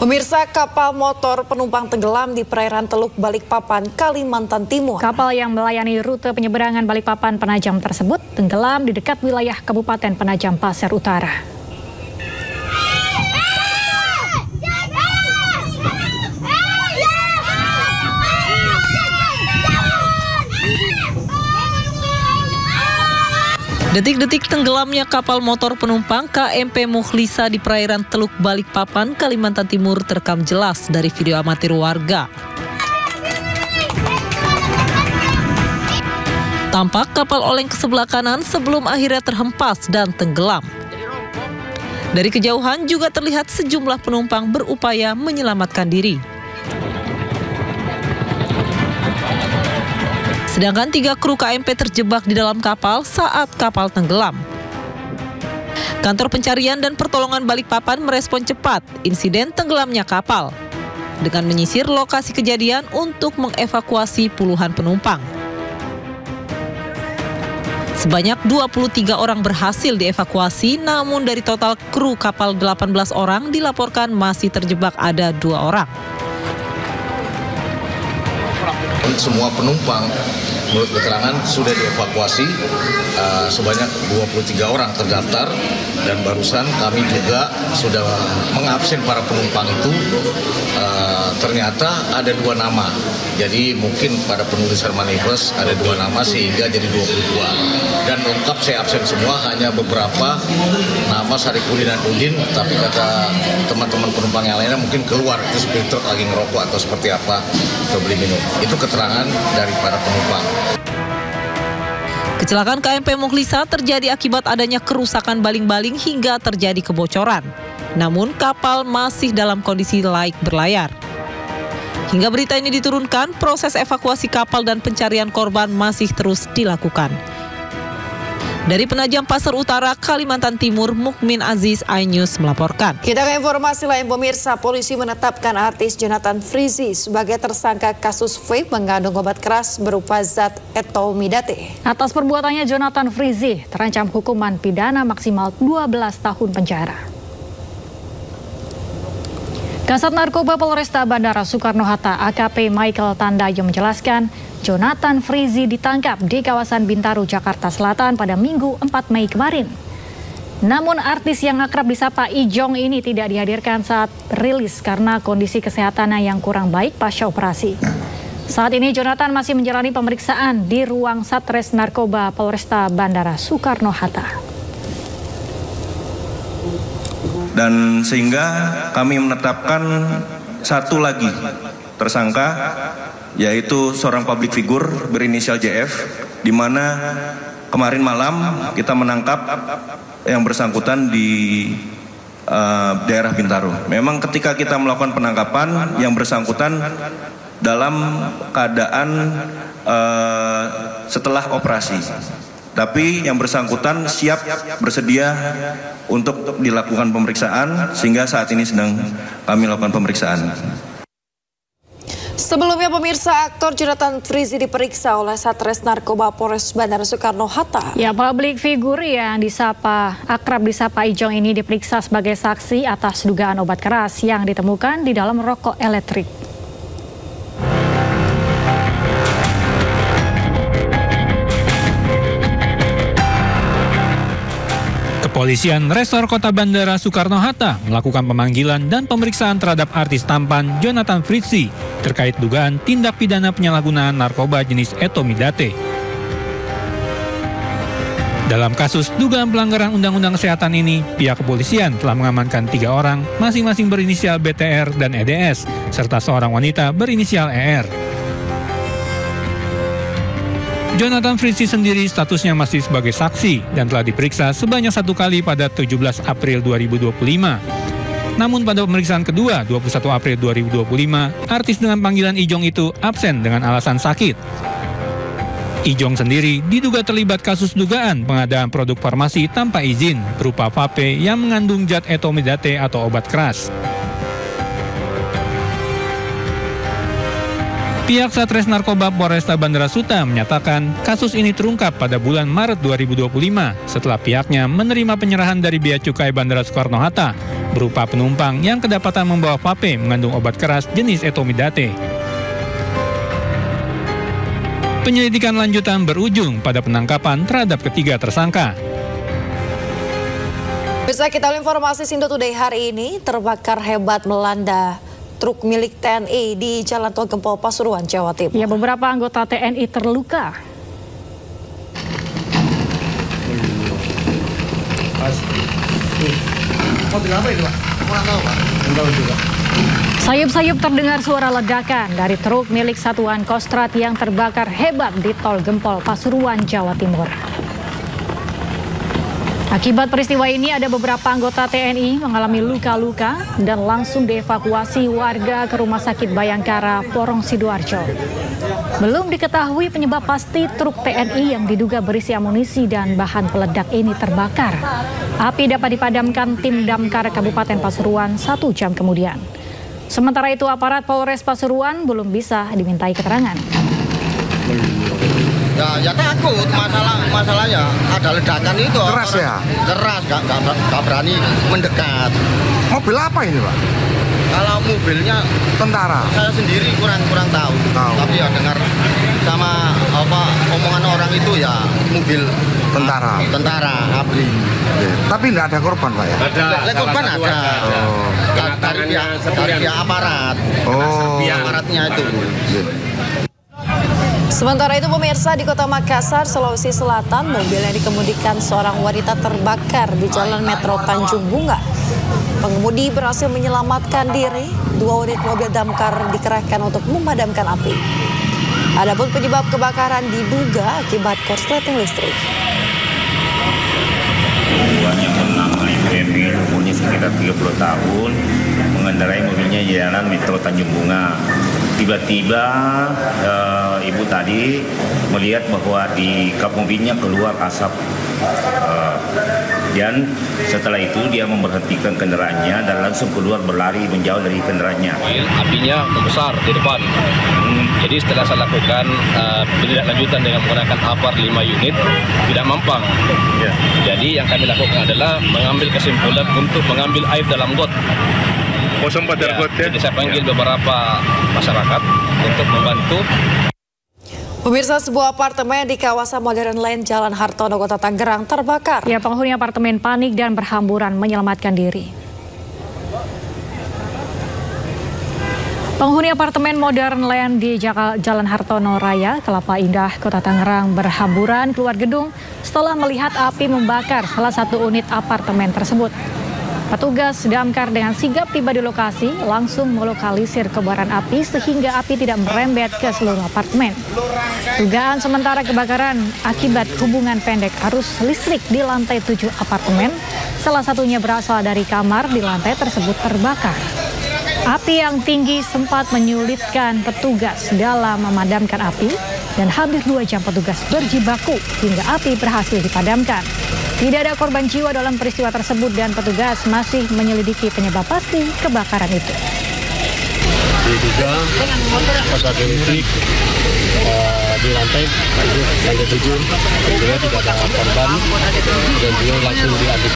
Pemirsa, kapal motor penumpang tenggelam di perairan Teluk Balikpapan, Kalimantan Timur. Kapal yang melayani rute penyeberangan Balikpapan Penajam tersebut tenggelam di dekat wilayah Kabupaten Penajam Pasir Utara. Detik-detik tenggelamnya kapal motor penumpang KMP Mukhlisa di perairan Teluk Balikpapan, Kalimantan Timur terekam jelas dari video amatir warga. Tampak kapal oleng ke sebelah kanan sebelum akhirnya terhempas dan tenggelam. Dari kejauhan juga terlihat sejumlah penumpang berupaya menyelamatkan diri. Sedangkan 3 kru KMP terjebak di dalam kapal saat kapal tenggelam. Kantor Pencarian dan Pertolongan Balikpapan merespon cepat insiden tenggelamnya kapal dengan menyisir lokasi kejadian untuk mengevakuasi puluhan penumpang. Sebanyak 23 orang berhasil dievakuasi, namun dari total kru kapal 18 orang dilaporkan masih terjebak ada 2 orang. Semua penumpang menurut keterangan sudah dievakuasi, sebanyak 23 orang terdaftar, dan barusan kami juga sudah mengabsen para penumpang itu. Ternyata ada 2 nama, jadi mungkin pada penulisan manifest ada 2 nama sehingga jadi 22. Dan lengkap saya absen semua, hanya beberapa nama Saripudin dan Udin, tapi kata teman-teman penumpang yang lainnya mungkin keluar, itu seperti truk lagi ngerokok atau seperti apa, atau beli minum. Itu keterangan dari para penumpang. Kecelakaan KMP Mukhlisa terjadi akibat adanya kerusakan baling-baling hingga terjadi kebocoran. Namun kapal masih dalam kondisi layak berlayar. Hingga berita ini diturunkan, proses evakuasi kapal dan pencarian korban masih terus dilakukan. Dari Penajam Pasir Utara, Kalimantan Timur, Mukmin Aziz, iNews melaporkan. Kita ke informasi lain, pemirsa. Polisi menetapkan artis Jonathan Frizzy sebagai tersangka kasus vape mengandung obat keras berupa zat etomidate. Atas perbuatannya, Jonathan Frizzy terancam hukuman pidana maksimal 12 tahun penjara. Kasat Narkoba Polresta Bandara Soekarno-Hatta AKP Michael Tandayo menjelaskan, Jonathan Frizzy ditangkap di kawasan Bintaro, Jakarta Selatan pada Minggu 4 Mei kemarin. Namun artis yang akrab disapa Ijong ini tidak dihadirkan saat rilis karena kondisi kesehatannya yang kurang baik pasca operasi. Saat ini Jonathan masih menjalani pemeriksaan di ruang Satres Narkoba Polresta Bandara Soekarno-Hatta. Dan sehingga kami menetapkan satu lagi tersangka, yaitu seorang public figure berinisial JF, di mana kemarin malam kita menangkap yang bersangkutan di daerah Bintaro. Memang ketika kita melakukan penangkapan, yang bersangkutan dalam keadaan setelah operasi. Tapi yang bersangkutan siap bersedia untuk dilakukan pemeriksaan, sehingga saat ini sedang kami lakukan pemeriksaan. Sebelumnya, pemirsa, aktor Jonathan Frizzy diperiksa oleh Satres Narkoba Polres Bandara Soekarno-Hatta. Ya, publik figur yang akrab disapa Ijong ini diperiksa sebagai saksi atas dugaan obat keras yang ditemukan di dalam rokok elektrik. Kepolisian Resor Kota Bandara Soekarno-Hatta melakukan pemanggilan dan pemeriksaan terhadap artis tampan Jonathan Frizzy terkait dugaan tindak pidana penyalahgunaan narkoba jenis etomidate. Dalam kasus dugaan pelanggaran Undang-Undang Kesehatan ini, pihak kepolisian telah mengamankan 3 orang, masing-masing berinisial BTR dan EDS, serta seorang wanita berinisial ER. Jonathan Frizzy sendiri statusnya masih sebagai saksi dan telah diperiksa sebanyak 1 kali pada 17 April 2025. Namun pada pemeriksaan kedua 21 April 2025, artis dengan panggilan Ijong itu absen dengan alasan sakit. Ijong sendiri diduga terlibat kasus dugaan pengadaan produk farmasi tanpa izin berupa vape yang mengandung zat etomidate atau obat keras. Pihak Satres Narkoba Polresta Bandara Suta menyatakan kasus ini terungkap pada bulan Maret 2025 setelah pihaknya menerima penyerahan dari Bea Cukai Bandara Soekarno-Hatta berupa penumpang yang kedapatan membawa vape mengandung obat keras jenis etomidate. Penyelidikan lanjutan berujung pada penangkapan terhadap ketiga tersangka. Bisa kita lihat informasi Sindo Today hari ini, terbakar hebat melanda truk milik TNI di Jalan Tol Gempol Pasuruan, Jawa Timur. Ya, beberapa anggota TNI terluka. Sayup-sayup terdengar suara ledakan dari truk milik Satuan Kostrad yang terbakar hebat di Tol Gempol Pasuruan, Jawa Timur. Akibat peristiwa ini ada beberapa anggota TNI mengalami luka-luka dan langsung dievakuasi warga ke Rumah Sakit Bayangkara, Porong Sidoarjo. Belum diketahui penyebab pasti truk TNI yang diduga berisi amunisi dan bahan peledak ini terbakar. Api dapat dipadamkan tim Damkar Kabupaten Pasuruan 1 jam kemudian. Sementara itu aparat Polres Pasuruan belum bisa dimintai keterangan. Ya takut, masalahnya ada ledakan itu. Keras ya? Keras, gak berani mendekat. Mobil apa ini, Pak? Kalau mobilnya tentara. Saya sendiri kurang tahu. Tapi ya dengar sama omongan orang itu ya mobil tentara ABRI. Tapi tidak ada korban, Pak ya? Ada korban ada. Dari pihak aparat. Aparatnya itu. Sementara itu pemirsa, di Kota Makassar, Sulawesi Selatan, mobil yang dikemudikan seorang wanita terbakar di Jalan Metro Tanjung Bunga. Pengemudi berhasil menyelamatkan diri, 2 unit mobil damkar dikerahkan untuk memadamkan api. Adapun penyebab kebakaran diduga akibat korsleting listrik. Yang bernama Emil, umurnya sekitar 30 tahun, mengendarai mobilnya di Jalan Metro Tanjung Bunga. Tiba-tiba ibu tadi melihat bahwa di kap mobilnya keluar asap. Dan setelah itu dia memberhentikan kendaraannya dan langsung keluar berlari menjauh dari kendaraannya. Apinya membesar di depan. Jadi setelah saya lakukan penindaklanjutan dengan menggunakan APAR 5 unit tidak mampang. Ya. Jadi yang kami lakukan adalah mengambil kesimpulan untuk mengambil air dalam got. Sempat ya, jadi saya panggil beberapa masyarakat untuk membantu. Pemirsa, sebuah apartemen di kawasan Modern Land Jalan Hartono, Kota Tangerang terbakar. Ya, penghuni apartemen panik dan berhamburan menyelamatkan diri. Penghuni apartemen Modern Land di Jalan Hartono Raya, Kelapa Indah, Kota Tangerang berhamburan keluar gedung setelah melihat api membakar salah satu unit apartemen tersebut. Petugas damkar dengan sigap tiba di lokasi langsung melokalisir kobaran api sehingga api tidak merembet ke seluruh apartemen. Dugaan sementara kebakaran akibat hubungan pendek arus listrik di lantai 7 apartemen, salah satunya berasal dari kamar di lantai tersebut terbakar. Api yang tinggi sempat menyulitkan petugas dalam memadamkan api dan hampir 2 jam petugas berjibaku hingga api berhasil dipadamkan. Tidak ada korban jiwa dalam peristiwa tersebut dan petugas masih menyelidiki penyebab pasti kebakaran itu. Diduga korsleting listrik di lantai 7, tentunya tidak ada korban dan juga langsung diaktifkan.